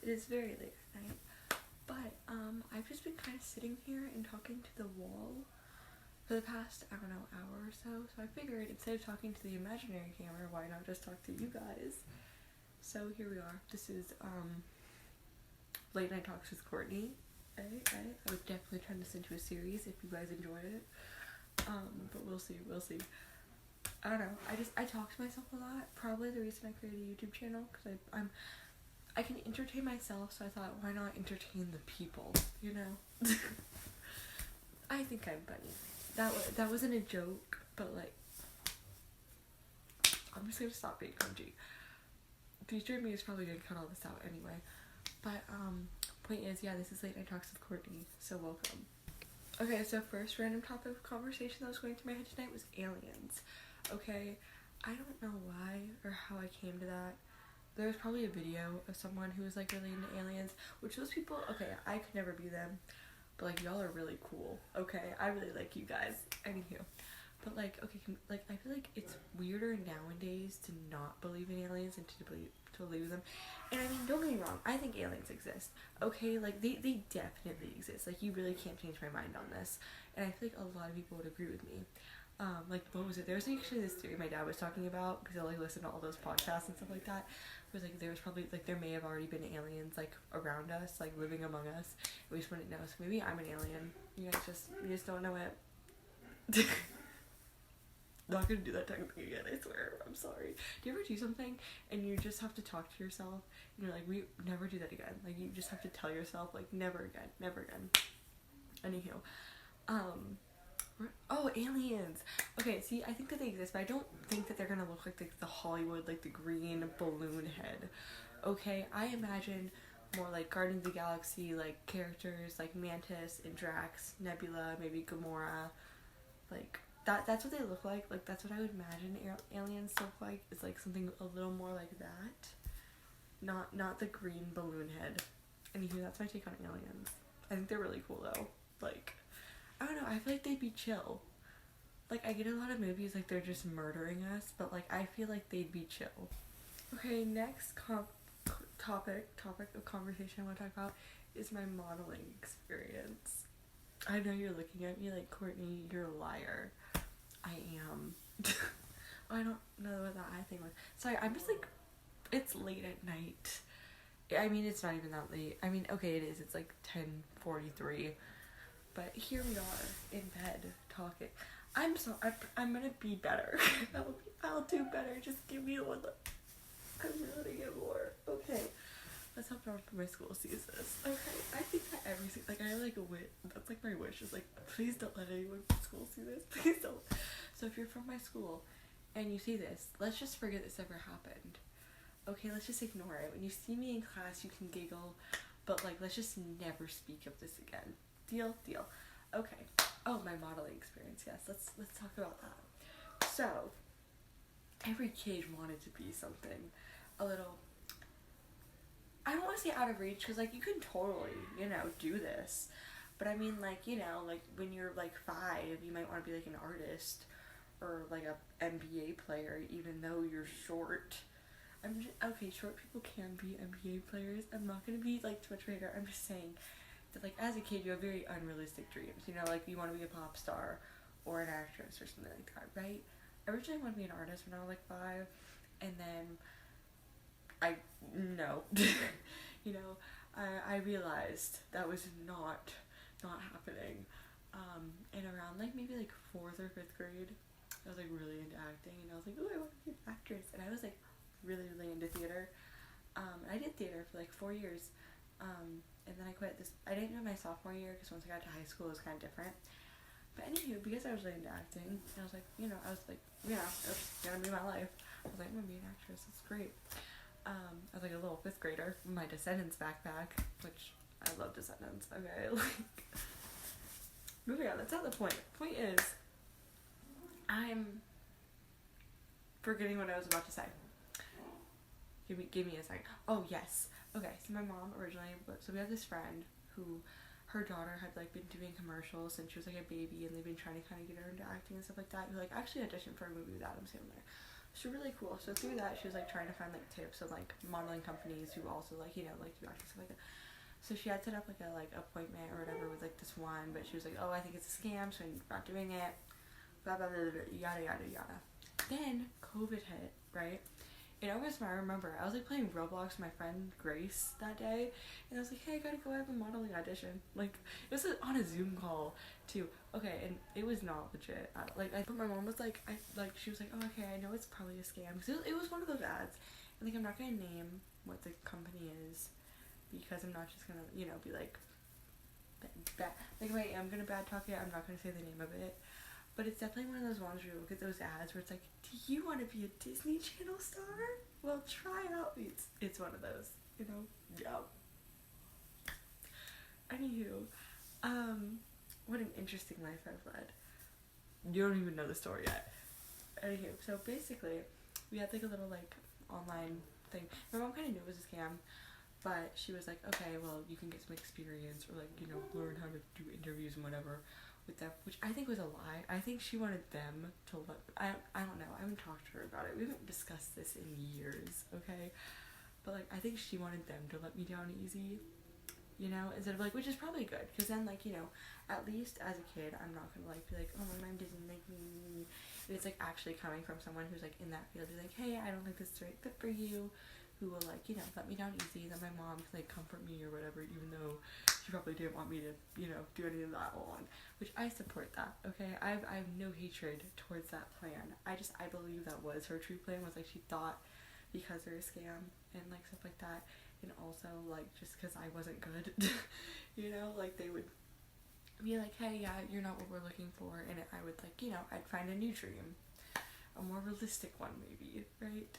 It is very late at night. But, I've just been kind of sitting here and talking to the wall for the past, I don't know, hour or so. So I figured instead of talking to the imaginary camera, why not just talk to you guys? So here we are. This is, Late Night Talks with Courtney. I would definitely turn this into a series if you guys enjoyed it. But we'll see. I don't know. I talk to myself a lot. Probably the reason I created a YouTube channel, because I can entertain myself, so I thought, why not entertain the people, you know? I think I'm funny. That wasn't a joke, but like, I'm just gonna stop being cringy. Future me is probably gonna cut all this out anyway. But, point is, yeah, this is Late Night Talks with Courtney, so welcome. Okay, so first random topic of conversation that was going through my head tonight was aliens. Okay, I don't know why or how I came to that. There was probably a video of someone who was like really into aliens, which those people, okay, I could never be them, but like y'all are really cool. Okay, I really like you guys. Anywho, but like, okay, like I feel like it's weirder nowadays to not believe in aliens and to believe in them. And I mean, don't get me wrong, I think aliens exist. Okay, like they definitely exist. Like you really can't change my mind on this. And I feel like a lot of people would agree with me. Like what was it? There was actually this theory my dad was talking about, because I like listen to all those podcasts and stuff like that. It was like there was probably like there may have already been aliens like around us, like living among us. We just wouldn't know. So maybe I'm an alien. You just don't know it. Not gonna do that technically again, I swear. I'm sorry. Do you ever do something and you just have to talk to yourself and you're like, we never do that again? Like you just have to tell yourself like never again, never again. Anywho, oh, aliens. Okay, see, I think that they exist, but I don't think that they're gonna look like the Hollywood, like the green balloon head. Okay, I imagine more like Guardians of the Galaxy, like characters like Mantis and Drax, Nebula, maybe Gamora, like that's what they look like. Like that's what I would imagine aliens look like. It's like something a little more like that, not the green balloon head. Anywho, that's my take on aliens. I think they're really cool though. Like, I don't know, I feel like they'd be chill. Like, I get a lot of movies like they're just murdering us, but like I feel like they'd be chill. Okay, next topic of conversation I want to talk about is my modeling experience. I know you're looking at me like, Courtney, you're a liar. I am. I don't know what that I thing was. Sorry, I'm just like, it's late at night. I mean, it's not even that late. I mean, okay, it is. It's like 10:43. But here we are in bed talking. I'm gonna be better. I'll do better. Just give me one. I'm gonna get more. Okay. Let's hope no one from my school sees this. Okay. I think that that's like my wish is like, please don't let anyone from school see this. Please don't. So if you're from my school and you see this, let's just forget this ever happened. Okay, let's just ignore it. When you see me in class, you can giggle, but like, let's just never speak of this again. Deal? Okay. Oh, my modeling experience. Yes, let's talk about that. So, every kid wanted to be something a little, I don't want to say out of reach, because like you can totally, do this. But I mean, like, like when you're like 5, you might want to be like an artist or like a NBA player, even though you're short. Okay, short people can be NBA players. I'm not gonna be like too much bigger. I'm just saying that like as a kid you have very unrealistic dreams. Like you want to be a pop star or an actress or something like that, right? Originally I wanted to be an artist when I was like 5, and then I realized that was not happening. And around like maybe like 4th or 5th grade, I was like really into acting, and I was like, oh, I want to be an actress, and I was like really into theater. I did theater for like 4 years, and then I quit this. I didn't do my sophomore year because once I got to high school it was kind of different. But anywho, because I was really into acting, and I was like, it's gonna be my life. I was like, I'm gonna be an actress. It's great. I was like a little 5th grader with my Descendants backpack, which I love Descendants. Okay, like moving on. That's not the point. Point is, I'm forgetting what I was about to say. Give me a second. Oh yes. Okay. So my mom originally, so we have this friend who, her daughter had like been doing commercials since she was like a baby, and they've been trying to kind of get her into acting and stuff like that. Who like actually auditioned for a movie with Adam Sandler. So really cool. So through that, she was like trying to find like tips of like modeling companies who also like, you know, like do acting stuff like that. So she had set up like a like appointment or whatever with like this one, but she was like, oh, I think it's a scam, so I'm not doing it. Blah blah blah, blah yada yada yada. Then COVID hit, right? In August, I remember I was like playing Roblox with my friend Grace that day, and I was like, "Hey, I gotta go have a modeling audition." Like it was on a Zoom call too. Okay, and it was not legit. But my mom was like, she was like, "Oh, okay, I know it's probably a scam." Because it was one of those ads, and like I'm not gonna name what the company is, because I'm not just gonna, you know, be like, bad. Like if I am gonna bad talk it, I'm not gonna say the name of it. But it's definitely one of those ones where you look at those ads where it's like, do you want to be a Disney Channel star? Well, try it out. It's one of those, you know? Yeah. Anywho, what an interesting life I've led. You don't even know the story yet. Anywho, so basically, we had like a little like online thing. My mom kind of knew it was a scam, but she was like, okay, well, you can get some experience or like, you know, learn how to do interviews and whatever with them, which I think was a lie. I think she wanted them to let, I don't know, I haven't talked to her about it. We haven't discussed this in years, okay? But like, I think she wanted them to let me down easy, you know, instead of like, which is probably good, because then like, you know, at least as a kid, I'm not gonna like be like, oh, my mom didn't like me. It's like actually coming from someone who's like in that field, be like, hey, I don't think this is the right fit for you, who will like, you know, let me down easy, then my mom can like comfort me or whatever, even though she probably didn't want me to, you know, do any of that along, which I support that, okay? I have no hatred towards that plan. I believe that was her true plan, was like she thought because they're a scam and like stuff like that, and also like just because I wasn't good, you know, like they would be like, hey, yeah, you're not what we're looking for, and I would like, you know, I'd find a new dream, a more realistic one maybe, right?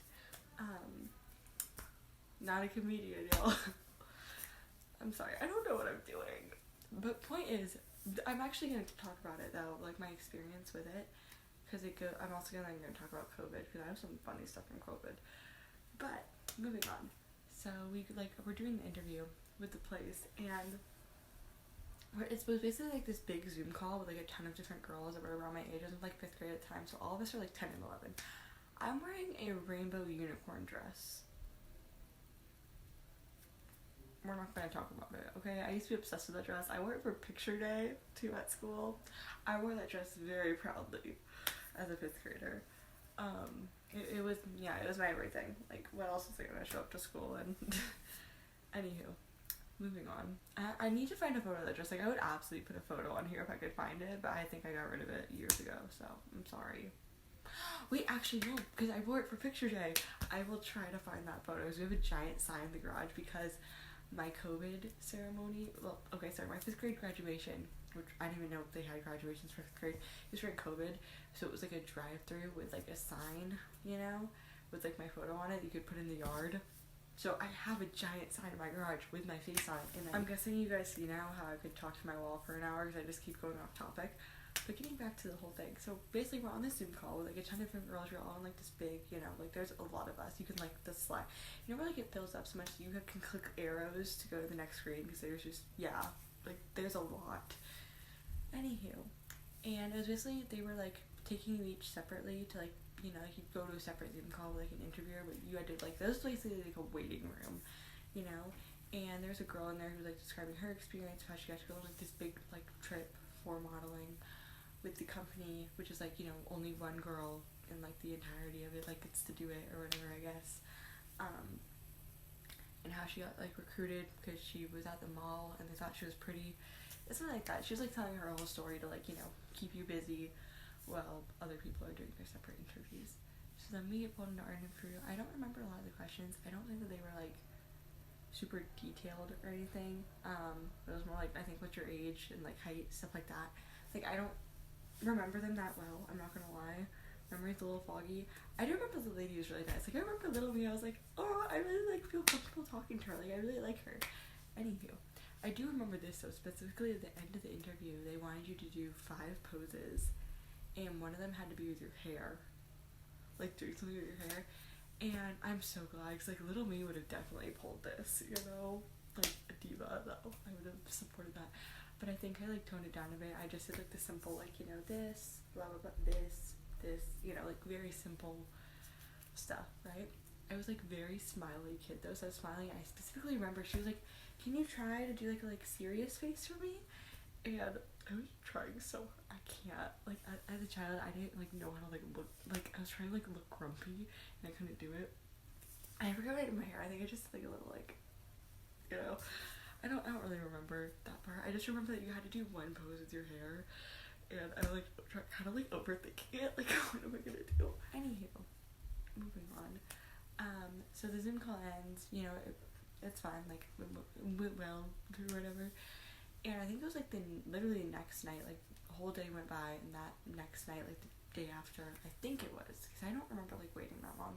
Not a comedian, y'all. I'm sorry, I don't know what I'm doing. But point is, I'm actually going to talk about it though, like my experience with it, because I'm also going to talk about COVID, because I have some funny stuff from COVID. But moving on, so we're doing the interview with the place, and it was basically like this big Zoom call with like a ton of different girls that were around my age. I was in like 5th grade at the time, so all of us are like 10 and 11. I'm wearing a rainbow unicorn dress. We're not going to talk about it, okay? I used to be obsessed with that dress. I wore it for picture day too at school. I wore that dress very proudly as a 5th grader. It was my everything. Like, what else was I going to show up to school and anywho, moving on. I need to find a photo of that dress. Like, I would absolutely put a photo on here if I could find it, but I think I got rid of it years ago, so I'm sorry. Wait, actually no, because I wore it for picture day. I will try to find that photo. So we have a giant sign in the garage because my COVID ceremony, my 5th grade graduation, which I didn't even know if they had graduations for 5th grade, it was during COVID, so it was like a drive-through with like a sign, you know, with like my photo on it you could put in the yard. So I have a giant sign in my garage with my face on it, and I'm guessing you guys see now how I could talk to my wall for an hour because I just keep going off topic. But getting back to the whole thing, so basically we're on this Zoom call with like a ton of different girls. You're all on like this big, you know, like there's a lot of us. You can like the slide, you know, where like it fills up so much you can click arrows to go to the next screen because there's just, yeah, like there's a lot. Anywho, and it was basically they were like taking you each separately to like, you know, like you'd go to a separate Zoom call with like an interviewer, but you had to like, that was basically like a waiting room, you know. And there's a girl in there who was like describing her experience, how she got to go on like this big like trip for modeling with the company, which is like, you know, only one girl in like the entirety of it like gets to do it or whatever, I guess. And how she got like recruited because she was at the mall and they thought she was pretty. It's not like that. She was like telling her whole story to like, you know, keep you busy while other people are doing their separate interviews. So then we get pulled into our interview. I don't remember a lot of the questions. I don't think that they were like super detailed or anything. It was more like, I think, what's your age and like height, stuff like that. Like, I don't remember them that well, I'm not gonna lie. Memory's a little foggy. I do remember the lady was really nice. Like, I remember little me, I was like, oh, I really like feel comfortable talking to her. Like, I really like her. Anywho, I do remember this though, specifically at the end of the interview, they wanted you to do 5 poses, and one of them had to be with your hair. Like, doing something with your hair. And I'm so glad, because like little me would have definitely pulled this, you know? Like a diva though. I would have supported that. But I think I like toned it down a bit. I just did like the simple, like, you know, this, blah blah blah, this, you know, like very simple stuff, right? I was like very smiley kid though, so I was smiling. I specifically remember she was like, can you try to do like a serious face for me? And I was trying so hard. I can't, like, as a child I didn't like know how to like look, like I was trying to like look grumpy and I couldn't do it. I forgot what I did in my hair. I think I just like a little like, you know, I don't really remember that part. I just remember that you had to do one pose with your hair, and I like kind of like overthinking it, like what am I gonna do? Anywho, moving on. So the Zoom call ends, you know, it's fine, like, it went well, or whatever, and I think it was, like, literally the next night, like, the whole day went by, and that next night, like, the day after, I think it was, because I don't remember, like, waiting that long,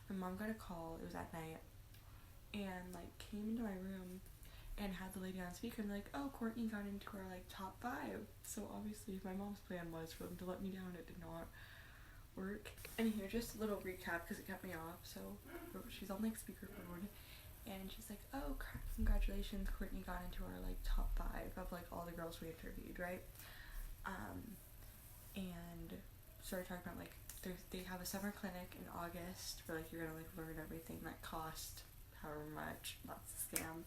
my mom got a call, it was at night, and, like, came into my room, and had the lady on speaker, and, like, oh, Courtney got into our, like, top 5, so, obviously, my mom's plan was for them to let me down, it did not work. And here, just a little recap because it kept me off. So she's on like speakerphone, and she's like, "Oh, congratulations, Courtney got into our like top 5 of like all the girls we interviewed, right?" And started talking about like they have a summer clinic in August where like you're gonna like learn everything that cost however much. That's a scam.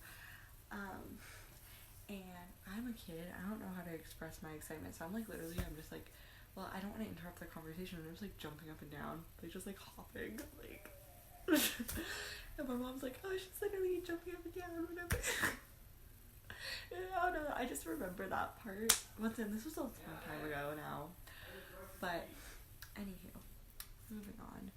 And I'm a kid. I don't know how to express my excitement, so I'm just like, well, I don't want to interrupt the conversation, and I'm just like jumping up and down, like just like hopping, like and my mom's like, oh, she's literally jumping up and down, whatever. I don't know, I just remember that part. Once again, this was a long time ago now, but anywho, moving on.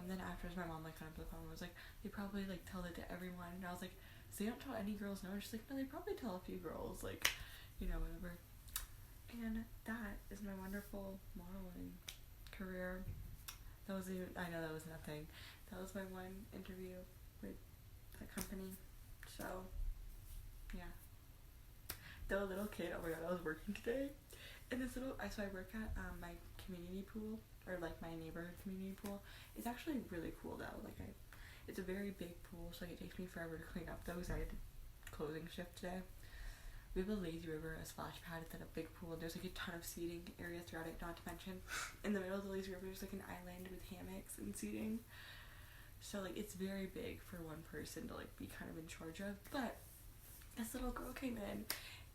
Then afterwards my mom like kind of put the phone and was like, they probably like tell it to everyone, and I was like, so they don't tell any girls no? And she's like, no, they probably tell a few girls, like, you know, whatever. And that is my wonderful modeling career. I know that was nothing. That was my one interview with that company. So, yeah. The little kid, oh my god, I was working today. And so I work at my community pool, or like my neighborhood community pool. It's actually really cool though. It's a very big pool, so like, it takes me forever to clean up though, because I had closing shift today. We have a lazy river, a splash pad, it's at a big pool, and there's like a ton of seating areas throughout it, not to mention in the middle of the lazy river there's like an island with hammocks and seating. So like it's very big for one person to like be kind of in charge of. But this little girl came in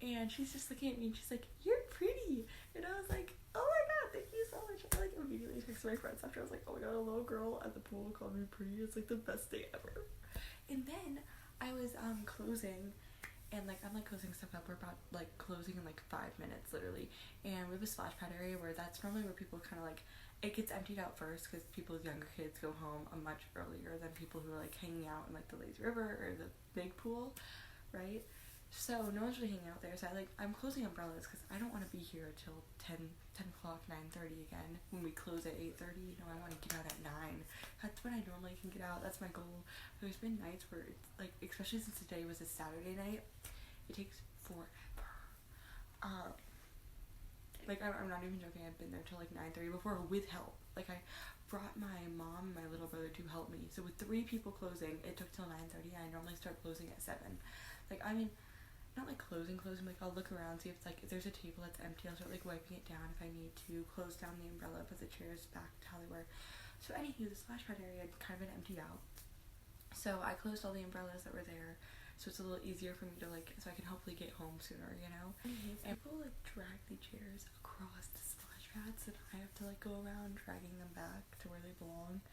and she's just looking at me and she's like, you're pretty, and I was like, oh my god, thank you so much. I like immediately texted my friends after. I was like, oh my god, a little girl at the pool called me pretty. It's like the best day ever. And then I was closing, and like I'm like closing stuff up. We're about like closing in like 5 minutes literally, and we have a splash pad area where that's normally where people kind of like, it gets emptied out first because people's younger kids go home much earlier than people who are like hanging out in like the lazy river or the big pool, right? So no one's really hanging out there, so I'm closing umbrellas because I don't want to be here till 10 o'clock, 9:30 again when we close at 8:30. You know, I want to get out at 9. That's when I normally can get out. That's my goal. There's been nights where it's like, especially since today was a Saturday night, it takes forever. Like I'm not even joking, I've been there till like 9:30 before with help. Like I brought my mom and my little brother to help me. So with 3 people closing, it took till 9:30. I normally start closing at 7. Like, I mean, not like closing, like I'll look around, see if there's a table that's empty, I'll start like wiping it down if I need to, close down the umbrella, put the chairs back to how they were. So anywho, the splash pad area had kind of been emptied out. So I closed all the umbrellas that were there, so it's a little easier for me to like, so I can hopefully get home sooner, you know? And people like drag the chairs across the splash pads, and I have to like go around dragging them back to where they belong.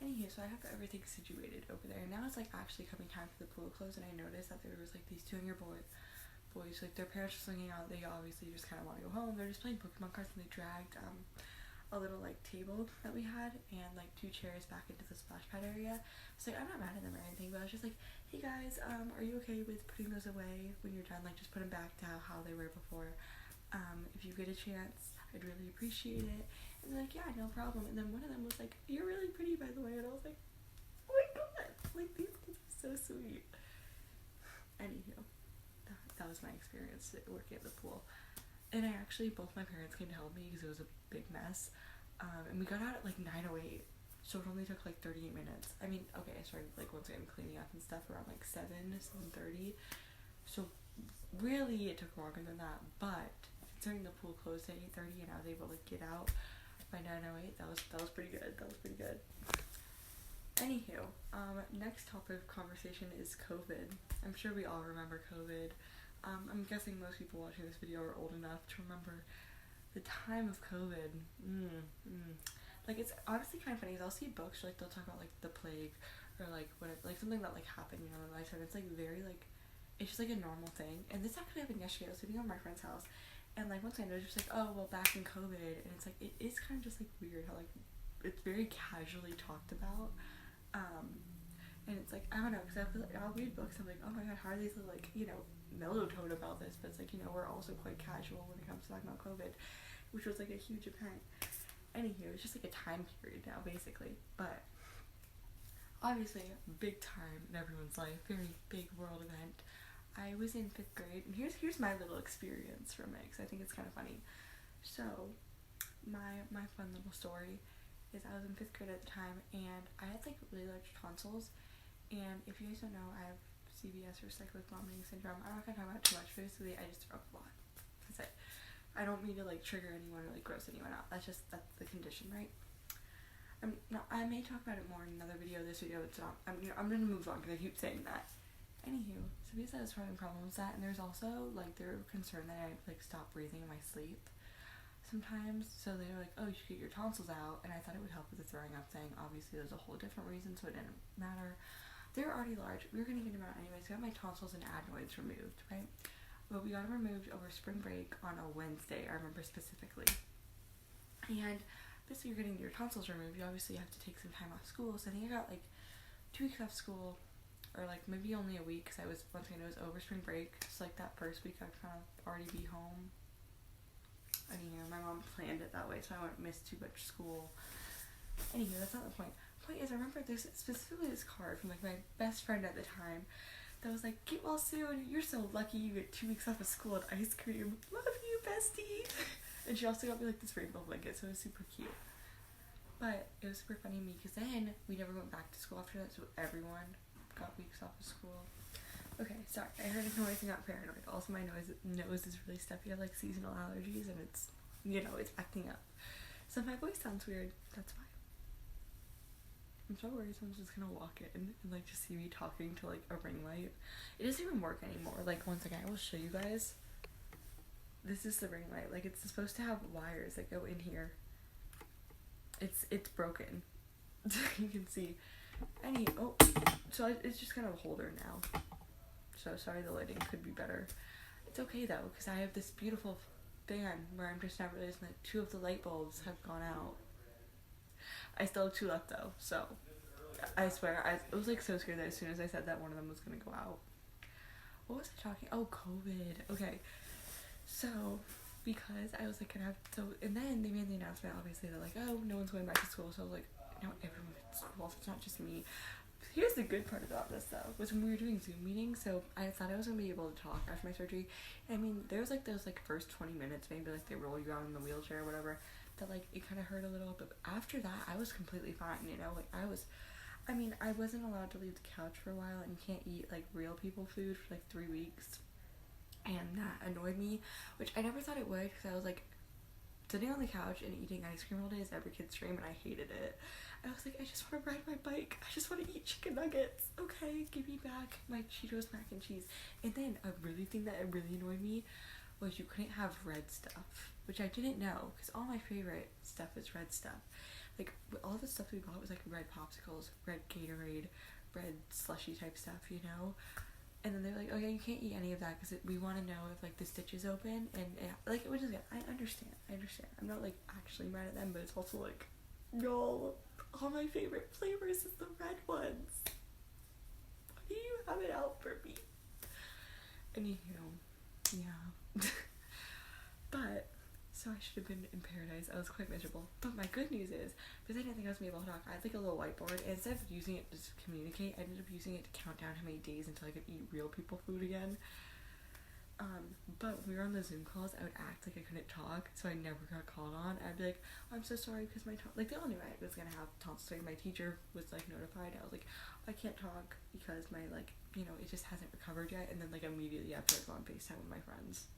Anywho, so I have everything situated over there, and now it's like actually coming time for the pool to close, and I noticed that there was like these 2 younger boys, like their parents were swinging out, they obviously just kind of want to go home, they're just playing Pokemon cards, and they dragged a little like table that we had and like 2 chairs back into the splash pad area. So like, I'm not mad at them or anything, but I was just like, hey guys, are you okay with putting those away when you're done? Like, just put them back to how they were before. If you get a chance, I'd really appreciate it. And they're like, yeah, no problem. And then one of them was like, you're really pretty, by the way. And I was like, oh my god, like these kids are so sweet. Anywho, that was my experience working at the pool. And I actually, both my parents came to help me because it was a big mess. And we got out at like 9:08, so it only took like 38 minutes. I mean, okay, I started like once again cleaning up and stuff around like 7:30. So really it took longer than that, but considering the pool closed at 8:30 and I was able to get out, by 9:08. That was pretty good. That was pretty good. Anywho, next topic of conversation is COVID. I'm sure we all remember COVID. I'm guessing most people watching this video are old enough to remember the time of COVID. Like, it's honestly kind of funny. I'll see books, like, they'll talk about, like, the plague, or, like, whatever, like, something that, like, happened, you know, in my lifetime. It's, like, very, like, it's just, like, a normal thing. And this actually happened yesterday. I was sitting at my friend's house, and, like, once I noticed, just, like, oh, well, back in COVID, and it's, like, it is kind of just, like, weird how, like, it's very casually talked about. And it's like, I don't know, because I feel like I'll read books, I'm like, oh my god, how are they so, like, you know, mellow tone about this? But it's like, you know, we're also quite casual when it comes to talking about COVID, which was, like, a huge event. Anywho, it's just, like, a time period now, basically. But obviously, big time in everyone's life, very big world event. I was in 5th grade, and here's my little experience from it, because I think it's kind of funny. So, my fun little story is I was in 5th grade at the time, and I had, like, really large tonsils. And if you guys don't know, I have CVS, or cyclic vomiting syndrome. I'm not gonna talk about it too much. Basically, I just throw up a lot. That's it. I don't mean to, like, trigger anyone or, like, gross anyone out. That's the condition, right? I may talk about it more in another video. This video, it's not. I'm gonna move on because I keep saying that. Anywho, so because I was having problems with that, and there's also, like, they're concerned that I, like, stop breathing in my sleep sometimes. So they were like, oh, you should get your tonsils out. And I thought it would help with the throwing up thing. Obviously, there's a whole different reason, so it didn't matter. They're already large. We were gonna get them out anyways. I got my tonsils and adenoids removed, right? But we got them removed over spring break on a Wednesday, I remember specifically. And basically, you're getting your tonsils removed, you obviously have to take some time off school. So I think I got, like, 2 weeks off school, or, like, maybe only a week, because I was, once again, it was over spring break. So, like, that first week I'd kind of already be home. And, you know, my mom planned it that way, so I wouldn't miss too much school. Anyway, that's not the point. The point is, I remember there's specifically this card from, like, my best friend at the time that was like, get well soon, you're so lucky you get 2 weeks off of school and ice cream, love you, bestie. And she also got me, like, this rainbow blanket, so it was super cute. But it was super funny to me, because then we never went back to school after that, so everyone got weeks off of school. Okay, sorry, I heard a noise and got paranoid. Also, my nose is really stuffy. I have, like, seasonal allergies, and it's, you know, it's acting up. So if my voice sounds weird, that's why. I'm so worried someone's just gonna walk in and, like, just see me talking to, like, a ring light. It doesn't even work anymore. Like, once again, I will show you guys. This is the ring light. Like, it's supposed to have wires that go in here. It's broken. You can see. So it's just kind of a holder now. So sorry, the lighting could be better. It's okay though, because I have this beautiful fan where I'm just now realizing that 2 of the light bulbs have gone out. I still have 2 left though, so I swear, I was, like, so scared that as soon as I said that, one of them was gonna go out. What was I talking? Oh, COVID. Okay, so because I was, like, gonna have, and then they made the announcement, obviously, they're like, oh, no one's going back to school, so I was like, now everyone's at school, so it's not just me. Here's the good part about this though, was when we were doing Zoom meetings, so I thought I was gonna be able to talk after my surgery. I mean, there was, like, those, like, first 20 minutes, maybe, like, they roll you out in the wheelchair or whatever, that, like, it kind of hurt a little, but after that, I was completely fine, you know, like, I wasn't allowed to leave the couch for a while, and you can't eat, like, real people food for, like, 3 weeks, and that annoyed me, which I never thought it would, because I was, like, sitting on the couch and eating ice cream all day is every kid's dream, and I hated it. I was like, I just want to ride my bike, I just want to eat chicken nuggets, okay, give me back my Cheetos mac and cheese. And then a really thing that really annoyed me was you couldn't have red stuff, which I didn't know, because all my favorite stuff is red stuff. Like, all the stuff we bought was, like, red popsicles, red Gatorade, red slushy type stuff, you know? And then they're like, oh yeah, you can't eat any of that because we want to know if, like, the stitch is open, and like, it was just, I understand, I'm not, like, actually mad at them, but it's also like, y'all, all my favorite flavors is the red ones. Why do you have it out for me? Anywho, yeah. But, so I should have been in paradise. I was quite miserable. But my good news is, because I didn't think I was going to be able to talk, I had, like, a little whiteboard, and instead of using it to just communicate, I ended up using it to count down how many days until I could eat real people food again. But when we were on the Zoom calls, I would act like I couldn't talk, so I never got called on. I'd be like, oh, I'm so sorry, because my like, they all knew I was gonna have tonsils. My teacher was, like, notified. I was like, I can't talk because my, like, you know, it just hasn't recovered yet. And then, like, immediately after, I go on FaceTime with my friends.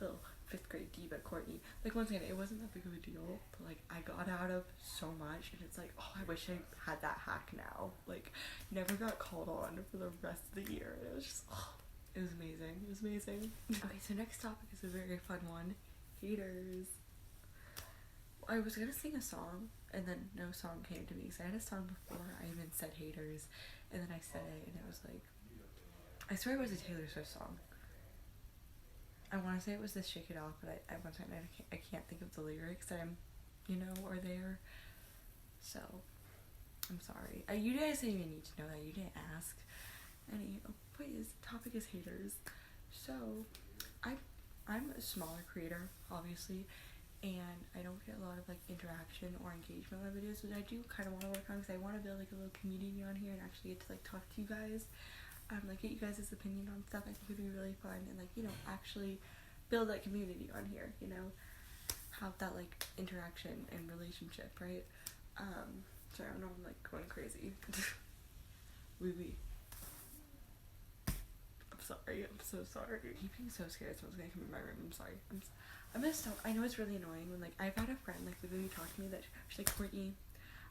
little 5th grade diva Courtney. Like, once again, it wasn't that big of a deal, but like I got out of so much, and it's like, oh, I wish I had that hack now. Like, never got called on for the rest of the year, and it was just, oh, it was amazing. It was amazing. Okay, so next topic is a very fun one. Haters. I was gonna sing a song, and then no song came to me, so I had a song before I even said haters, and then I said it, and it was like, I swear it was a Taylor Swift song. I want to say it was this Shake It Off, but I can't think of the lyrics that I'm, or there. So, I'm sorry. You guys didn't even need to know that. You didn't ask. Anyways, topic is haters. So, I'm a smaller creator, obviously, and I don't get a lot of like interaction or engagement on my videos, which I do kind of want to work on, because I want to build like a little community on here and actually get to like talk to you guys. Like get you guys' opinion on stuff. I think would be really fun, and like actually build that community on here, have that like interaction and relationship, right? Sorry, I know I'm like going crazy. Wee. I'm sorry, I'm so sorry. I keep being so scared someone's gonna come in my room. I'm sorry. I'm gonna stop. I know it's really annoying when like I've had a friend like literally talk to me that she's like, Courtney,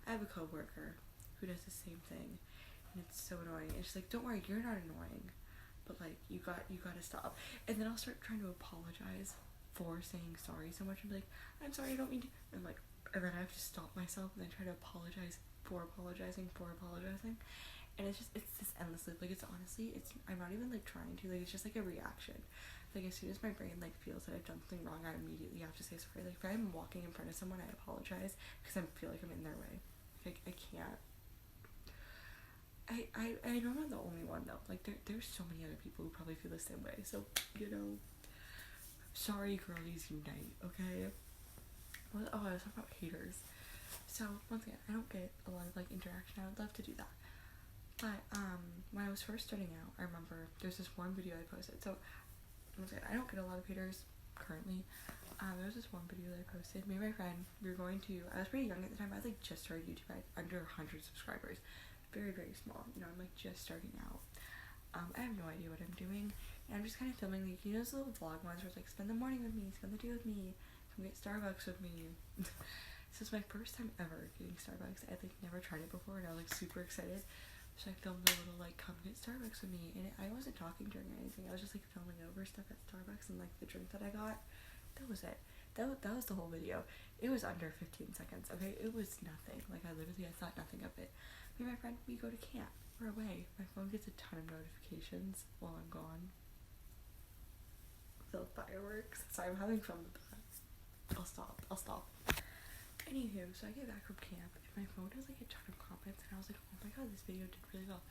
I have a coworker who does the same thing. And it's so annoying. And she's like, don't worry, you're not annoying, but like you gotta stop. And then I'll start trying to apologize for saying sorry so much, and be like, I'm sorry, I don't mean to, and then I have to stop myself and then try to apologize for apologizing. And it's this endless loop. Like, I'm not even like trying to, like, it's just like a reaction. Like, as soon as my brain like feels that I've done something wrong, I immediately have to say sorry. Like, if I'm walking in front of someone, I apologize because I feel like I'm in their way. Like, I can't. I know I'm not the only one though. Like, there's so many other people who probably feel the same way. So, sorry, girlies unite, okay? I was talking about haters. So, once again, I don't get a lot of like interaction. I would love to do that. But when I was first starting out, I remember there's this one video I posted. So, once again, I don't get a lot of haters currently. There was this one video that I posted. Me and my friend, I was pretty young at the time. I was like just started YouTube. I had under 100 subscribers. Very, very small. I'm like just starting out. I have no idea what I'm doing, and I'm just kind of filming like those little vlog ones where it's like, spend the morning with me, spend the day with me, come get Starbucks with me. This is my first time ever getting Starbucks. I'd like never tried it before, and I was like super excited. So I filmed a little like, come get Starbucks with me, and I wasn't talking during anything. I was just like filming over stuff at Starbucks and like the drink that I got. That was it. That was the whole video. It was under 15 seconds. Okay, it was nothing. Like I thought nothing of it. Me and my friend, we go to camp. We're away. My phone gets a ton of notifications while I'm gone. The fireworks. Sorry, I'm having fun with that. I'll stop. Anywho, so I get back from camp, and my phone has like a ton of comments, and I was like, oh my god, this video did really well.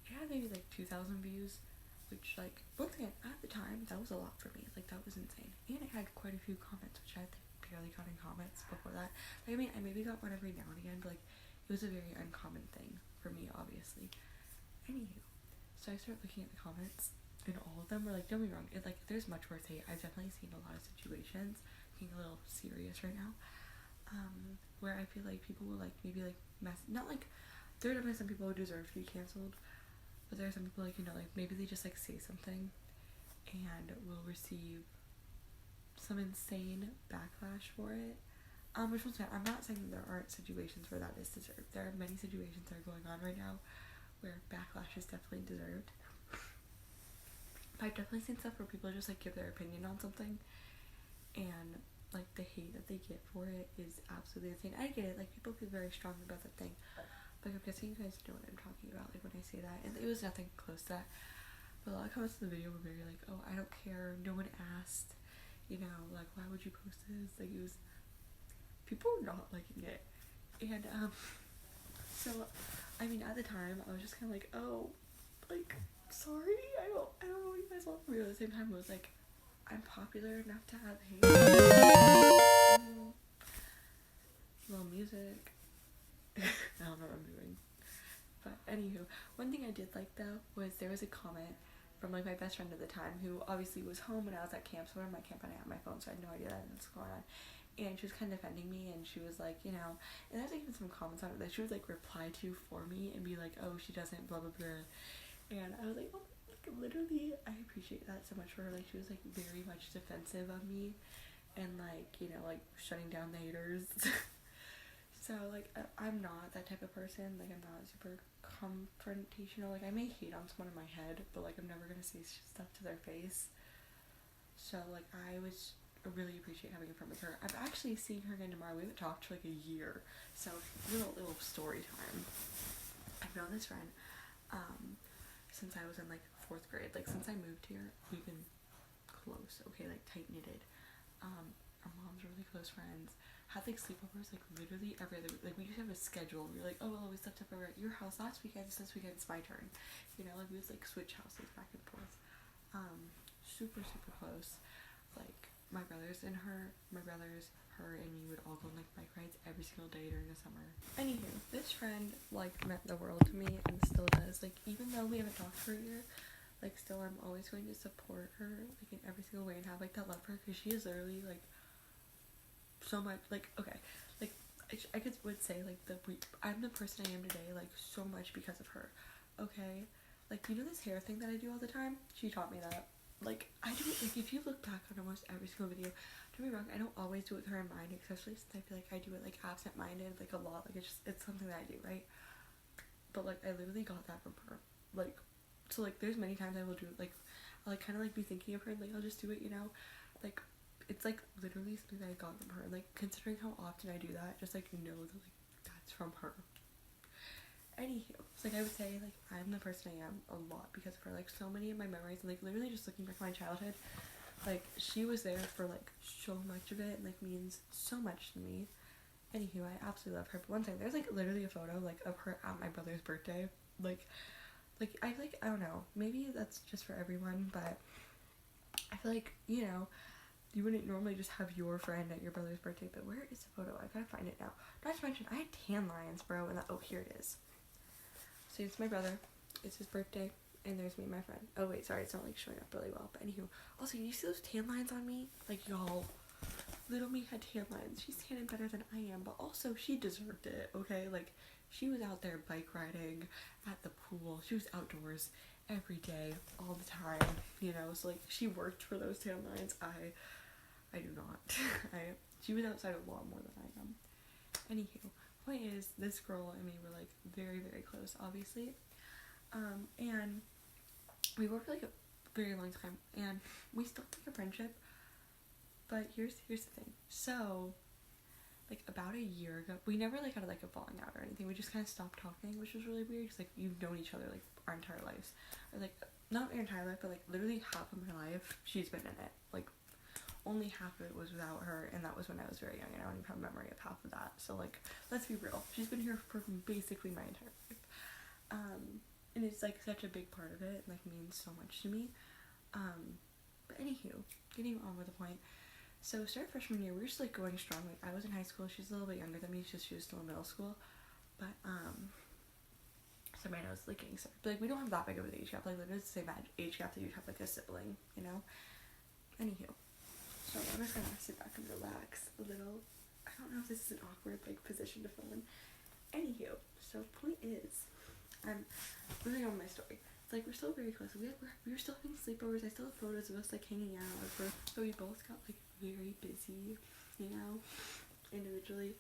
It had maybe like 2,000 views, which like, once again, at the time, that was a lot for me. Like, that was insane. And it had quite a few comments, which I had like, barely gotten comments before that. Like, I mean, I maybe got one every now and again, but like, it was a very uncommon thing for me, obviously. Anywho, so I started looking at the comments, and all of them were like, don't be wrong, it like, there's much worth hate. I've definitely seen a lot of situations, being a little serious right now, where I feel like people will like maybe like not like, there are definitely some people who deserve to be cancelled, but there are some people like, like maybe they just like say something and will receive some insane backlash for it. Which once again, I'm not saying that there aren't situations where that is deserved. There are many situations that are going on right now where backlash is definitely deserved. But I've definitely seen stuff where people just like give their opinion on something, and like the hate that they get for it is absolutely insane. I get it, like people feel very strongly about that thing, but I'm guessing you guys know what I'm talking about, like when I say that. And it was nothing close to that, but a lot of comments in the video were very like, oh, I don't care, no one asked, like, why would you post this? Like, it was, people were not liking it. And so I mean, at the time I was just kind of like, oh, like, sorry, I don't know what you guys want from me. At the same time, it was like, I'm popular enough to have hate. Little music. I don't know what I'm doing. But anywho, one thing I did like though was there was a comment from like my best friend at the time, who obviously was home when I was at camp. So when I'm at camp, I didn't have my phone, so I had no idea that was going on. And she was kind of defending me, and she was like, and there's like even some comments on it that she would like reply to for me and be like, oh, she doesn't blah blah blah. And I was like, oh, like literally, I appreciate that so much for her. Like she was like very much defensive of me, and like, you know, like shutting down the haters. So like I'm not that type of person. Like I'm not super confrontational. Like I may hate on someone in my head, but like I'm never gonna say stuff to their face. So like I was really appreciate having a friend with her. I'm actually seeing her again tomorrow. We haven't talked for like a year. So little story time. I've known this friend since I was in like 4th grade. Like since I moved here, we've been close. Okay, like tight knitted. Our moms are really close friends. Had like sleepovers like literally every other week. Like we used to have a schedule. We were like, oh well, we slept up over at your house last weekend, so this weekend it's my turn. You know, like we would like switch houses back and forth. Super close. Like my brothers, her and me would all go on like bike rides every single day during the summer. Anywho, this friend like meant the world to me and still does. Like even though we haven't talked for a year, like still I'm always going to support her like in every single way and have like that love for her, because she is literally like so much like, okay, like I would say like I'm the person I am today like so much because of her. Okay, like you know this hair thing that I do all the time, she taught me that. Like I do it, like if you look back on almost every single video, don't be wrong, I don't always do it with her in mind, especially since I feel like I do it like absent-minded like a lot. Like it's something that I do, right? But like I literally got that from her. Like so like there's many times I will do it, like I'll like kind of like be thinking of her and like I'll just do it, you know, like it's like literally something that I got from her. Like considering how often I do that, just like know that like that's from her. Anywho, so like I would say like I'm the person I am a lot because of her. Like so many of my memories, and like literally just looking back at my childhood, like she was there for like so much of it and like means so much to me. Anywho, I absolutely love her. But one thing, there's like literally a photo like of her at my brother's birthday. Like I don't know, maybe that's just for everyone, but I feel like, you know, you wouldn't normally just have your friend at your brother's birthday. But where is the photo? I gotta find it now. Not to mention I had tan lines, bro, and oh, here it is. So it's my brother, it's his birthday, and there's me and my friend. Oh wait, sorry, it's not like showing up really well, but anywho, also you see those tan lines on me? Like y'all, little me had tan lines. She's tanning better than I am, but also she deserved it, okay? Like she was out there bike riding at the pool. She was outdoors every day, all the time, you know. So like she worked for those tan lines. I do not. She was outside a lot more than I am. Anywho, point is, this girl and me were like very close, obviously, and we worked for like a very long time, and we still have like a friendship. But here's the thing. So like about a year ago, we never like had like a falling out or anything. We just kind of stopped talking, which was really weird because like you've known each other like our entire lives, or like not our entire life, but like literally half of my life she's been in it. Like only half of it was without her, and that was when I was very young, and I don't even have a memory of half of that. So like let's be real, she's been here for basically my entire life, and it's like such a big part of it and like means so much to me. But anywho, getting on with the point. So start freshman year, we were just like going strong. Like I was in high school, she's a little bit younger than me, she was still in middle school. But so my nose is like getting started. But like we don't have that big of an age gap. Like literally the same age gap that you'd have like a sibling, you know? Anywho. So I'm just gonna sit back and relax a little. I don't know if this is an awkward like position to film in. Anywho, so point is, I'm moving on with my story. Like we're still very close. We were still having sleepovers. I still have photos of us like hanging out. So we both got like very busy, you know, individually.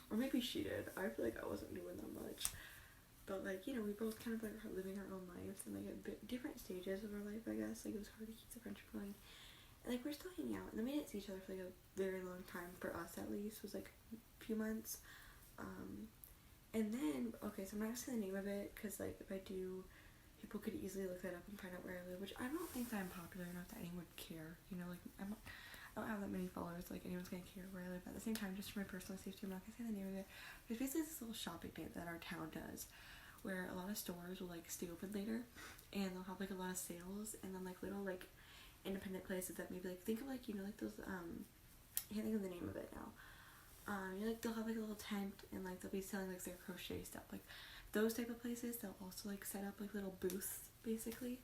Or maybe she did. I feel like I wasn't doing that much. But like, you know, we both kind of like are living our own lives and like at different stages of our life, I guess. Like it was hard to keep the friendship going. And like we're still hanging out, and then we didn't see each other for like a very long time, for us at least. It was like a few months. And then, okay, so I'm not gonna say the name of it, because like if I do, people could easily look that up and find out where I live, which I don't think that I'm popular enough that anyone would care, you know. Like I don't have that many followers, like anyone's gonna care where I live. At the same time, just for my personal safety, I'm not gonna say the name of it. There's basically this little shopping day that our town does, where a lot of stores will like stay open later, and they'll have like a lot of sales, and then like little like independent places that maybe like, think of like, you know, like those I can't think of the name of it now. You know, like they'll have like a little tent, and like they'll be selling like their crochet stuff, like those type of places. They'll also like set up like little booths basically,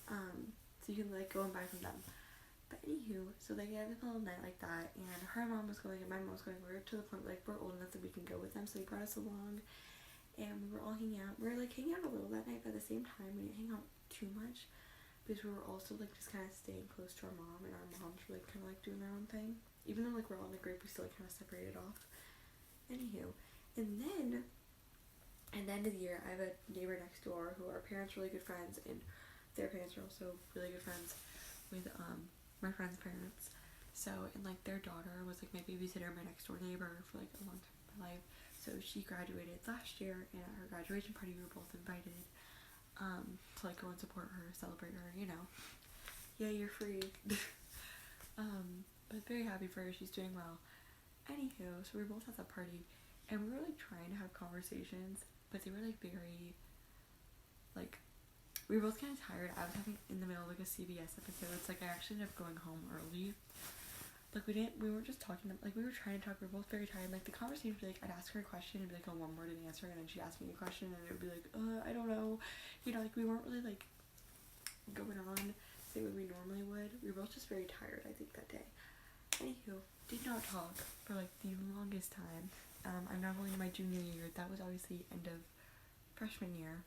so you can like go and buy from them. But anywho, so they had a little night like that, and her mom was going and my mom was going. We're to the point like we're old enough that we can go with them, so they brought us along. and we were all hanging out. We were like hanging out a little that night, but at the same time we didn't hang out too much because we were also like just kind of staying close to our mom, and our moms were like kind of like doing their own thing. Even though like we're all in a group, we still like kind of separated off. Anywho, and then at the end of the year, I have a neighbor next door who our parents were really good friends, and their parents are also really good friends with my friend's parents. So, and like their daughter was like my babysitter, my next door neighbor for like a long time in my life. So she graduated last year, and at her graduation party we were both invited to like go and support her, celebrate her, you know. Yeah, you're free. But very happy for her, she's doing well. Anywho, so we were both at that party, and we were like trying to have conversations, but they were like very like, we were both kind of tired. I was having in the middle of like a CBS episode. It's like I actually ended up going home early. Like we weren't just talking, like we were trying to talk, we were both very tired. Like the conversation would be like, I'd ask her a question and be like, oh, one word and answer, and then she'd ask me a question and it would be like, I don't know. You know, like we weren't really like going on the same way we normally would. We were both just very tired, I think, that day. Anywho, did not talk for like the longest time. I'm now going to my junior year. That was obviously end of freshman year.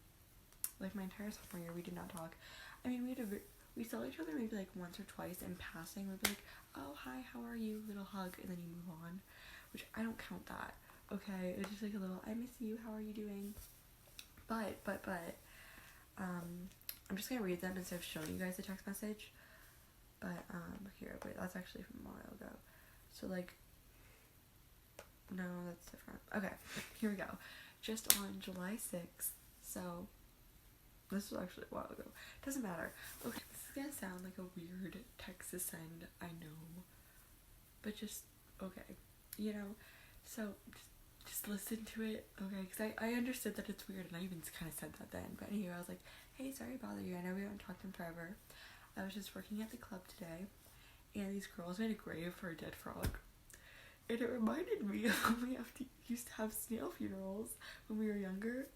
Like my entire sophomore year, we did not talk. I mean, we saw each other maybe like once or twice in passing. We'd be like, oh, hi, how are you? Little hug, and then you move on, which I don't count that. Okay, it's just like a little, I miss you, how are you doing? But I'm just gonna read them instead of showing you guys the text message. But here, wait, that's actually from a while ago. So like, no, that's different. Okay, here we go. Just on July 6th. So this was actually a while ago. Doesn't matter. Okay, this is gonna sound like a weird text to send, I know. But just, okay, you know? So, just listen to it, okay? Because I understood that it's weird, and I even kind of said that then. But anyway, I was like, hey, sorry to bother you. I know we haven't talked in forever. I was just working at the club today, and these girls made a grave for a dead frog. And it reminded me of when we used to have snail funerals when we were younger.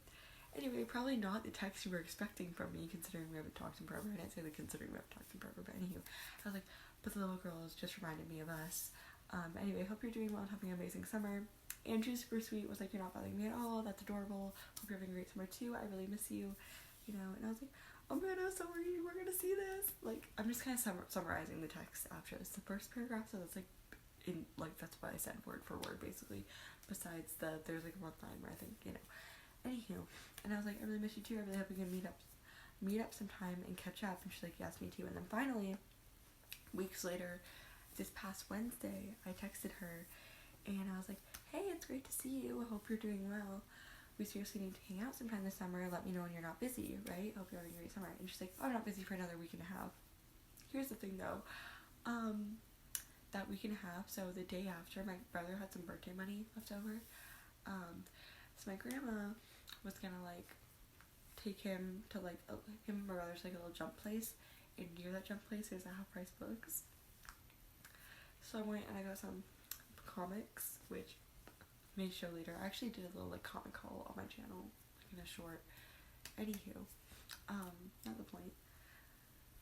Anyway, probably not the text you were expecting from me, considering we haven't talked in forever. I didn't say that considering we haven't talked in forever, but anywho, I was like, but the little girls just reminded me of us. Anyway, hope you're doing well and having an amazing summer. Andrew's super sweet, was like, you're not bothering me at all, that's adorable, hope you're having a great summer too, I really miss you, you know. And I was like, oh man, I'm so worried we're gonna see this. Like, I'm just kind of summarizing the text after this. The first paragraph, so that's like, in like, that's what I said word for word basically, besides there's like one line where I think, you know. Anywho, and I was like, I really miss you too, I really hope we can meet up sometime and catch up. And she's like, yes, me too. And then finally, weeks later, this past Wednesday, I texted her and I was like, hey, it's great to see you, I hope you're doing well, we seriously need to hang out sometime this summer, let me know when you're not busy, right? Hope you're having a great summer. And she's like, oh, I'm not busy for another week and a half. Here's the thing though, that week and a half, so the day after, my brother had some birthday money left over, so my grandma was gonna like take him to like him and my brother's like a little jump place, and near that jump place there's a half price books. So I went and I got some comics, which may show later. I actually did a little like comic haul on my channel, like in a short. Anywho, not the point.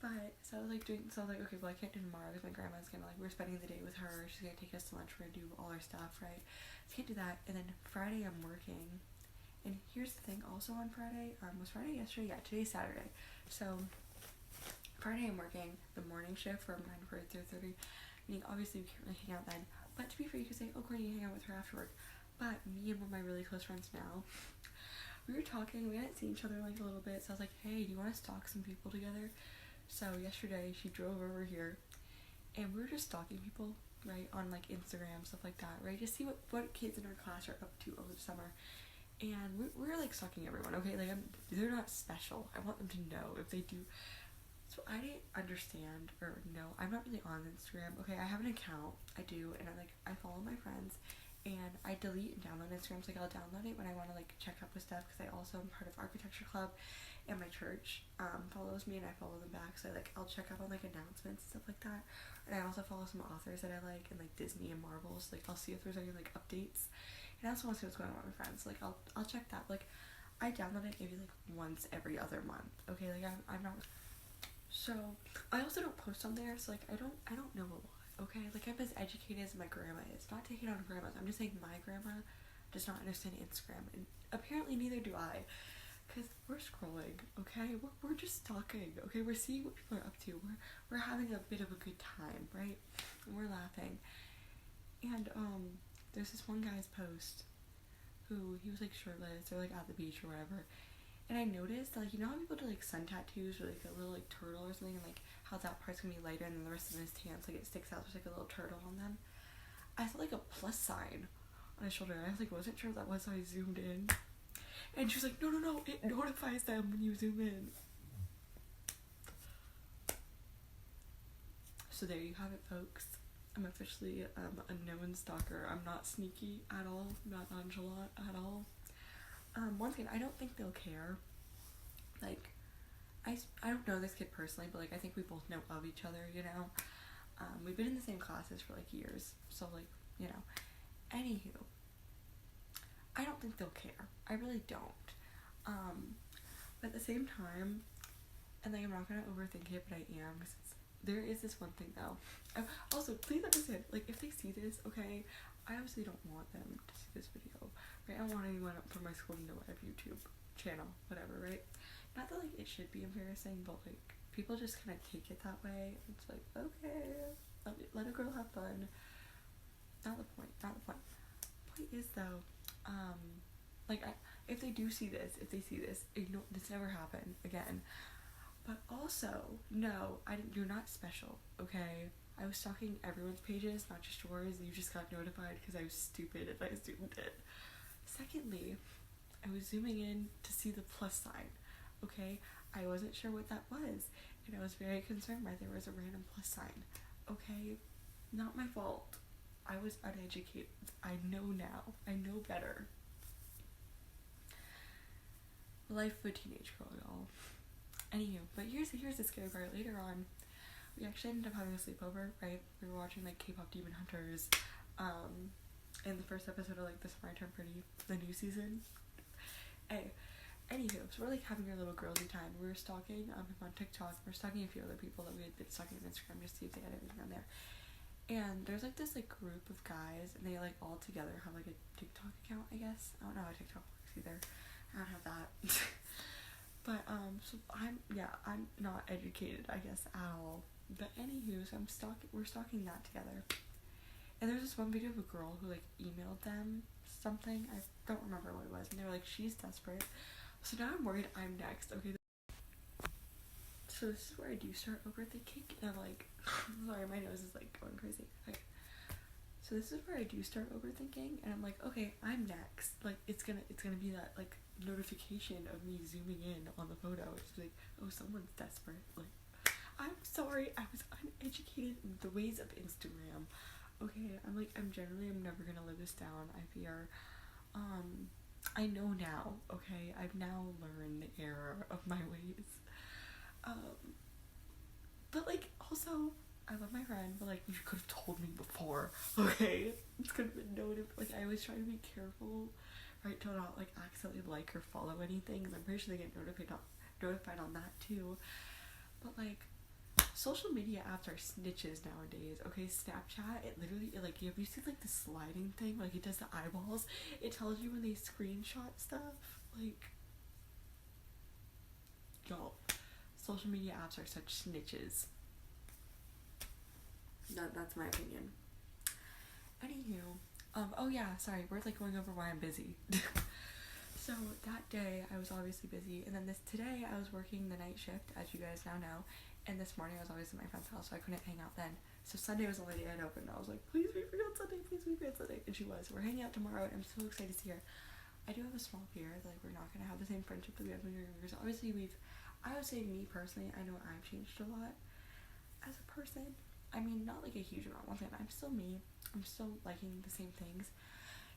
But so I was like okay, well I can't do tomorrow because my grandma's gonna like, we're spending the day with her, she's gonna take us to lunch, we're gonna do all our stuff, right? So can't do that. And then Friday I'm working. And here's the thing, also on Friday, was Friday yesterday? Yeah, today's Saturday. So, Friday I'm working the morning shift from 9 to 3:30. Meaning, obviously, we can't really hang out then. But to be fair, you could say, oh, Courtney, you hang out with her after work. But me and one of my really close friends now, we were talking, we hadn't seen each other in like a little bit. So I was like, hey, do you want to stalk some people together? So, yesterday, she drove over here, and we were just stalking people, right, on like Instagram, stuff like that, right? Just see what kids in our class are up to over the summer. And we're like stalking everyone, okay? Like, they're not special. I want them to know if they do. So I didn't understand, or no, I'm not really on Instagram. Okay, I have an account, I do, and I follow my friends, and I delete and download Instagram. So like, I'll download it when I want to like check up with stuff, because I also am part of architecture club, and my church follows me, and I follow them back. So like, I'll check up on like announcements and stuff like that. And I also follow some authors that I like, and like Disney and Marvel. So like, I'll see if there's any like updates. And I also want to see what's going on with my friends. Like, I'll check that. Like, I download it maybe like once every other month. Okay, like I'm not. So I also don't post on there. So like, I don't know a lot. Okay, like, I'm as educated as my grandma is. Not to hate on grandmas. I'm just saying my grandma does not understand Instagram, and apparently neither do I, because we're scrolling, okay? We're just talking, okay? We're seeing what people are up to. We're having a bit of a good time, right? And we're laughing. And there's this one guy's post who he was like shirtless or like at the beach or whatever. And I noticed that, like, you know how people do like sun tattoos or like a little like turtle or something, and like how that part's gonna be lighter and then the rest of his hands like it sticks out, there's like a little turtle on them. I saw like a plus sign on his shoulder, and I was like, wasn't sure what that was, so I zoomed in. And she was like, no, it notifies them when you zoom in. So there you have it, folks. I'm officially a known stalker. I'm not sneaky at all, not nonchalant at all. One thing, I don't think they'll care. Like, I don't know this kid personally, but like I think we both know of each other, you know. We've been in the same classes for like years, so like, you know. Anywho, I don't think they'll care. I really don't. But at the same time, and like I'm not gonna overthink it, but I am, because there is this one thing though. Also, please understand, like if they see this, okay, I obviously don't want them to see this video, right? I don't want anyone from my school to know I have YouTube channel, whatever, right? Not that like it should be embarrassing, but like people just kind of take it that way. It's like, okay, let a girl have fun. Not the point. Point is though, like if they do see this, ignore, this never happened again. But also, no, you're not special, okay? I was stalking everyone's pages, not just yours. You just got notified because I was stupid and I zoomed in. Secondly, I was zooming in to see the plus sign, okay? I wasn't sure what that was, and I was very concerned why there was a random plus sign, okay? Not my fault. I was uneducated. I know now. I know better. Life of a teenage girl, y'all. Anywho, but here's the scary part. Later on, we actually ended up having a sleepover, right? We were watching like K-pop Demon Hunters, in the first episode of like The Summer I Turned Pretty, the new season. Anywho, so we're like having our little girly time. We were stalking him on TikTok. We're stalking a few other people that we had been stalking on Instagram just to see if they had anything on there. And there's like this like group of guys, and they like all together have like a TikTok account, I guess. I don't know how TikTok works either. I don't have that. But so I'm not educated, I guess, at all. But anywho, so we're stalking that together. And there's this one video of a girl who like emailed them something. I don't remember what it was, and they were like, she's desperate. So now I'm worried I'm next. Okay. So this is where I do start overthinking, and I'm like, sorry, my nose is like going crazy. Okay. So this is where I do start overthinking, and I'm like, okay, I'm next. Like it's gonna be that like notification of me zooming in on the photo. It's like, oh, someone's desperate. Like, I'm sorry, I was uneducated in the ways of Instagram. Okay, I'm never gonna live this down, I fear. I know now, okay? I've now learned the error of my ways. But like, also, I love my friend, but like, you could have told me before, okay? It could have been noted. Like, I always try to be careful, right, to not like accidentally like or follow anything, because I'm pretty sure they get notified on that too. But like, social media apps are snitches nowadays, okay? Snapchat, it like, have you seen like the sliding thing, like it does the eyeballs, it tells you when they screenshot stuff, like, y'all, social media apps are such snitches. That's my opinion. Anywho, oh yeah, sorry, we're like going over why I'm busy. So that day I was obviously busy, and then today I was working the night shift, as you guys now know, and this morning I was always at my friend's house, so I couldn't hang out then. So Sunday was the only day I'd open, and I was like, please meet me on Sunday, and she was. We're hanging out tomorrow, and I'm so excited to see her. I do have a small fear that like we're not gonna have the same friendship that we had when we were younger. So obviously I would say, me personally, I know I've changed a lot as a person. I mean, not like a huge amount. One thing, I'm still me. I'm still liking the same things,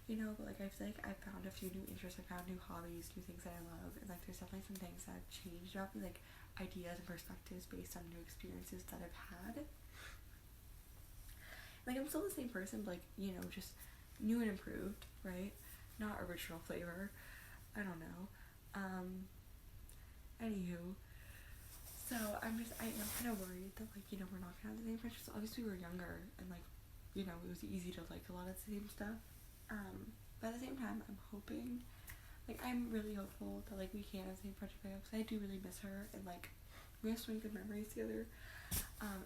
you know, but like I feel like I found a few new interests, I found new hobbies, new things that I love, and like there's definitely some things that have changed about me, like ideas and perspectives based on new experiences that I've had. Like, I'm still the same person, but like, you know, just new and improved, right? Not original flavor. I don't know. Anywho, so I am kind of worried that like, you know, we're not gonna have the same friendships. Obviously we were younger, and like, you know, it was easy to like a lot of the same stuff. But at the same time, I'm hoping, like, I'm really hopeful that, like, we can have the same friendship I have, because I do really miss her, and, like, we have so many good memories together.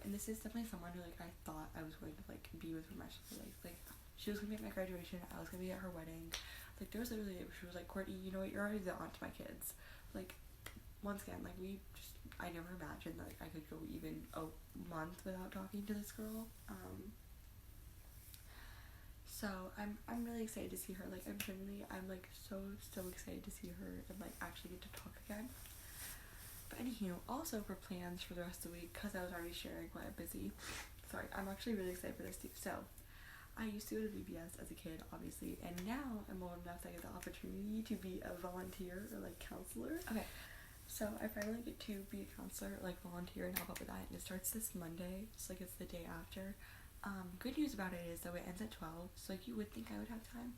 And this is definitely someone who, like, I thought I was going to, like, be with for my life. Like, she was gonna be at my graduation, I was gonna be at her wedding. Like, there was literally, she was like, Courtney, you know what, you're already the aunt to my kids. Like, once again, like, I never imagined that, like, I could go even a month without talking to this girl. So I'm really excited to see her. Like, I'm like so excited to see her and, like, actually get to talk again. But anywho, also for plans for the rest of the week, because I was already sharing why I'm busy. Sorry, I'm actually really excited for this too. So, I used to go to VBS as a kid, obviously, and now I'm old enough that I get the opportunity to be a volunteer or, like, counselor. Okay, so I finally get to be a counselor, like, volunteer and help out with that, and it starts this Monday, so, like, it's the day after. Good news about it is, though, it ends at 12, so, like, you would think I would have time,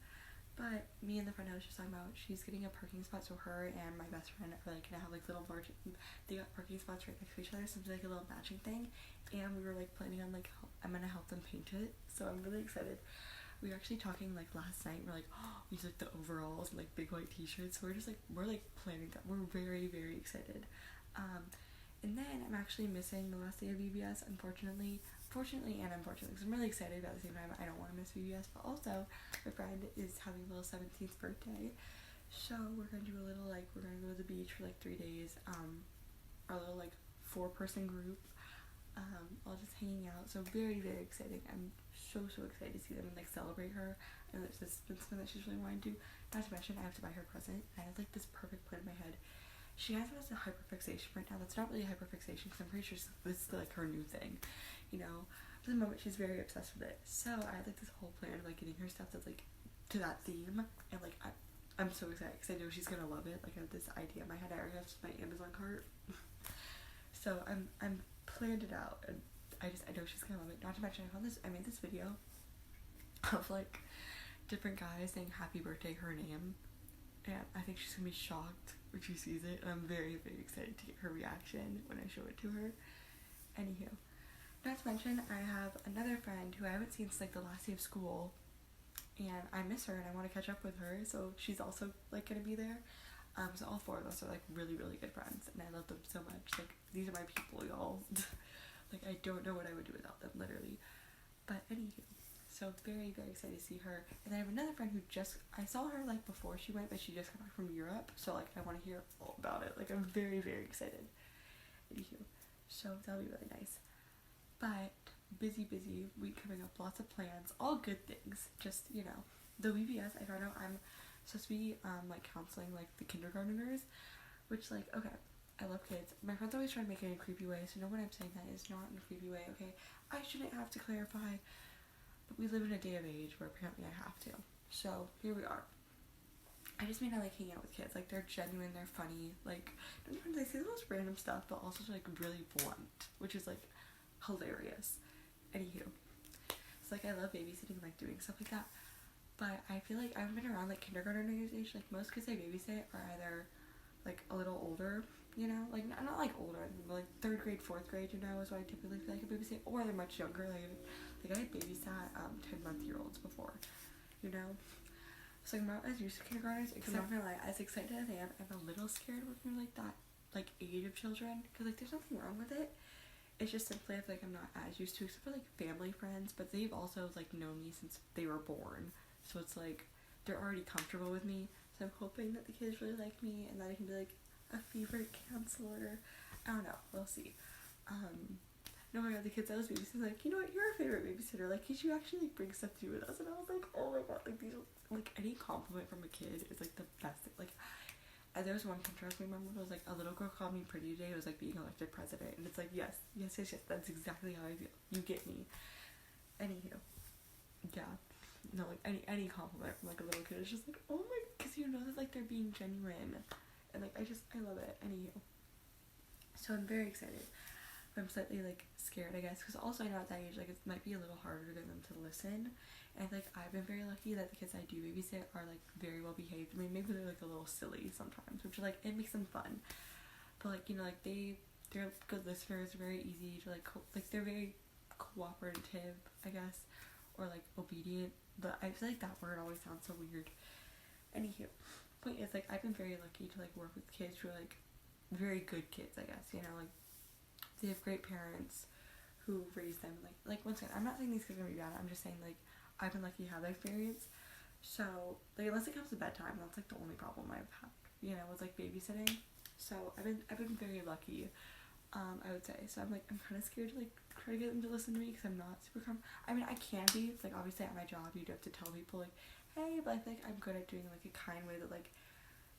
but me and the friend I was just talking about, she's getting a parking spot, so her and my best friend are, like, gonna have, like, little they got parking spots right next to each other, so it's, like, a little matching thing, and we were, like, planning on, like, I'm gonna help them paint it, so I'm really excited. We were actually talking, like, last night, we're like, oh, we used, like, the overalls and, like, big white t-shirts, so we're planning that. We're very, very excited. And then I'm actually missing the last day of VBS, fortunately and unfortunately, because I'm really excited, but at the same time, I don't want to miss VBS, but also, my friend is having a little 17th birthday, so we're gonna do a little, like, we're gonna go to the beach for, like, 3 days, our little, like, 4-person group, all just hanging out, so very, very exciting. I'm so excited to see them and, like, celebrate her, and it's just been something that she's really wanted to do. Not to mention, I have to buy her a present, and I have, like, this perfect plan in my head. She has a hyperfixation right now. That's not really a hyperfixation, because I'm pretty sure this is, like, her new thing, you know. For the moment, she's very obsessed with it. So I had, like, this whole plan of, like, getting her stuff that's, like, to that theme, and, like, I'm so excited, because I know she's gonna love it. Like, I have this idea in my head. I already have my Amazon cart. So I'm planned it out, and I know she's gonna love it. Not to mention, I made this video of, like, different guys saying happy birthday, her name, and I think she's gonna be shocked when she sees it, and I'm very, very excited to get her reaction when I show it to her. Anywho, not to mention, I have another friend who I haven't seen since, like, the last day of school, and I miss her, and I want to catch up with her, so she's also, like, gonna be there. So all 4 of us are, like, really, really good friends, and I love them so much. Like, these are my people, y'all. Like, I don't know what I would do without them, literally. But anywho, so very, very excited to see her. And I have another friend who I saw her, like, before she went, but she just got back from Europe, so, like, I want to hear all about it. Like, I'm very, very excited. Anywho, so that'll be really nice. But busy week coming up, lots of plans, all good things. Just, you know, the VBS, I found out I'm supposed to be, like, counseling, like, the kindergarteners, which, like, okay, I love kids. My friends always try to make it in a creepy way, so know when I'm saying that is not in a creepy way, okay? I shouldn't have to clarify, but we live in a day of age where apparently I have to. So, here we are. I just mean I like hanging out with kids. Like, they're genuine, they're funny. Like, sometimes they say the most random stuff, but also, like, really blunt, which is, like, hilarious. Anywho. So, like, I love babysitting, like, doing stuff like that. But I feel like I've been around, like, kindergartners age. Like, most kids I babysit are either, like, a little older, you know? Like, not like older, but, like, 3rd grade, 4th grade, you know, is what I typically feel like a babysit. Or they're much younger. Like I had babysat 10-month-year-olds before, you know? So, like, I'm not as used to kindergartners, except I'm not gonna lie, as excited as I am, I'm a little scared working with, like, that, like, age of children. Because, like, there's nothing wrong with it. It's just simply I feel like I'm not as used to, except for, like, family friends. But they've also, like, known me since they were born. So it's like, they're already comfortable with me, so I'm hoping that the kids really like me, and that I can be, like, a favorite counselor. I don't know, we'll see. No, my god, the kids I was babysitting, like, you know what, you're our favorite babysitter, like, could you actually, like, bring stuff to do with us? And I was like, oh my god, like, these, like, any compliment from a kid is, like, the best thing. Like, there was one contrast my mom was like, a little girl called me pretty today. It was like being elected president, and it's like, yes, that's exactly how I feel. You get me. Anywho, yeah. No, like, any compliment from, like, a little kid is just like, oh my, because you know that, like, they're being genuine, and, like, I love it. Anywho, so I'm very excited. I'm slightly, like, scared, I guess, because also I know at that age, like, it might be a little harder to get them to listen, and, like, I've been very lucky that the kids I do babysit are, like, very well behaved. I mean, maybe they're, like, a little silly sometimes, which, like, it makes them fun, but, like, you know, like, they're good listeners, very easy to, like, they're very cooperative, I guess, or, like, obedient. But I feel like that word always sounds so weird. Anywho, point is, like, I've been very lucky to, like, work with kids who are, like, very good kids, I guess, you know, like, they have great parents who raise them, like once again, I'm not saying these kids are gonna be bad, I'm just saying, like, I've been lucky to have that experience. So, like, unless it comes to bedtime, that's, like, the only problem I've had, you know, with, like, babysitting. So, I've been very lucky, I would say. So, I'm kind of scared to, like, try to get them to listen to me, because I'm not super I mean, I can be, like, obviously at my job, you do have to tell people, like, hey, but I think I'm good at doing, like, a kind way that, like,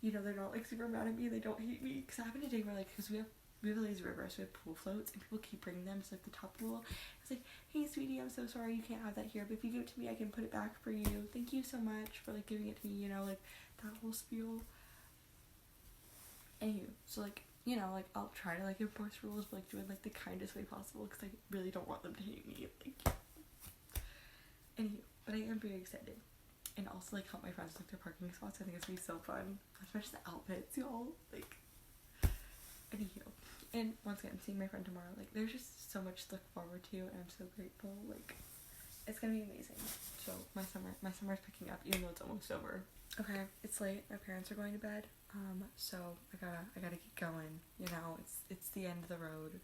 you know, they're not, like, super mad at me, they don't hate me, because I happened a day where, like, because we have a lazy river, so we have pool floats, and people keep bringing them to, like, the top pool. It's like, hey, sweetie, I'm so sorry you can't have that here, but if you give it to me, I can put it back for you. Thank you so much for, like, giving it to me, you know, like, that whole spiel. Anywho, so, like, you know, like, I'll try to, like, enforce rules, but, like, do it, like, the kindest way possible, because I really don't want them to hate me, like, anywho, but I am very excited. And also, like, help my friends with their parking spots. I think it's gonna be so fun, especially the outfits, y'all, like, anywho. And once again, seeing my friend tomorrow, like, there's just so much to look forward to, and I'm so grateful. Like, it's gonna be amazing. So my summer's picking up, even though it's almost over. Okay, it's late. My parents are going to bed. So I gotta get going. You know, it's the end of the road.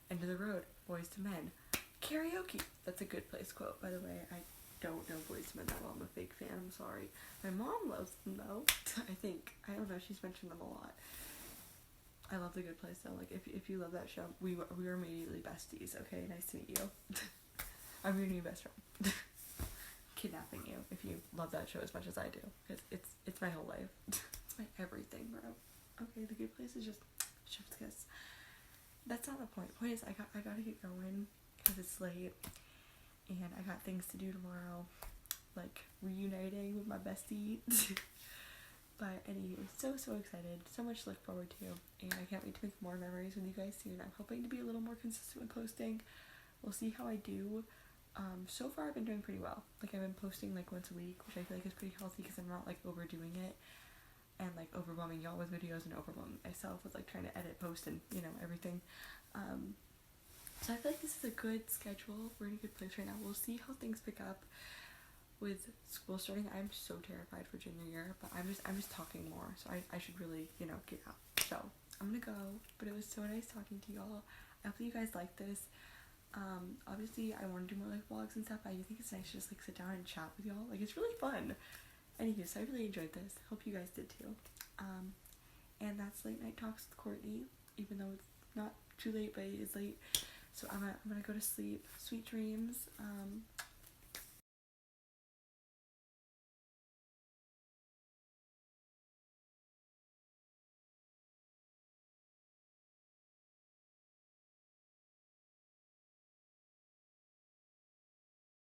End of the road. Boys to Men. Karaoke. That's a Good Place quote, by the way. I don't know Boys to Men that well. I'm a fake fan. I'm sorry. My mom loves them though. I don't know. She's mentioned them a lot. I love The Good Place though. Like, if you love that show, we were immediately besties. Okay, nice to meet you. I'm your new best friend. Kidnapping you if you love that show as much as I do, because it's my whole life. It's my everything, bro. Okay, The Good Place is just chef's kiss. That's not the point. Point is, I gotta get going because it's late, and I got things to do tomorrow, like reuniting with my bestie. But anyway, so excited, so much to look forward to, and I can't wait to make more memories with you guys soon. I'm hoping to be a little more consistent with posting. We'll see how I do. So far I've been doing pretty well. Like, I've been posting like once a week, which I feel like is pretty healthy because I'm not like overdoing it and like overwhelming y'all with videos and overwhelming myself with like trying to edit, post, and, you know, everything. So I feel like this is a good schedule. We're in a good place right now. We'll see how things pick up with school starting. I'm so terrified for junior year, but I'm just talking more, so I should really, you know, get out. So I'm gonna go, but it was so nice talking to y'all. I hope you guys like this. Obviously I want to do more like vlogs and stuff, but I think it's nice to just like sit down and chat with y'all. Like, it's really fun. Anyways, I really enjoyed this. Hope you guys did too. And that's Late Night Talks with Courtney, even though it's not too late, but it is late. So I'm gonna go to sleep. Sweet dreams.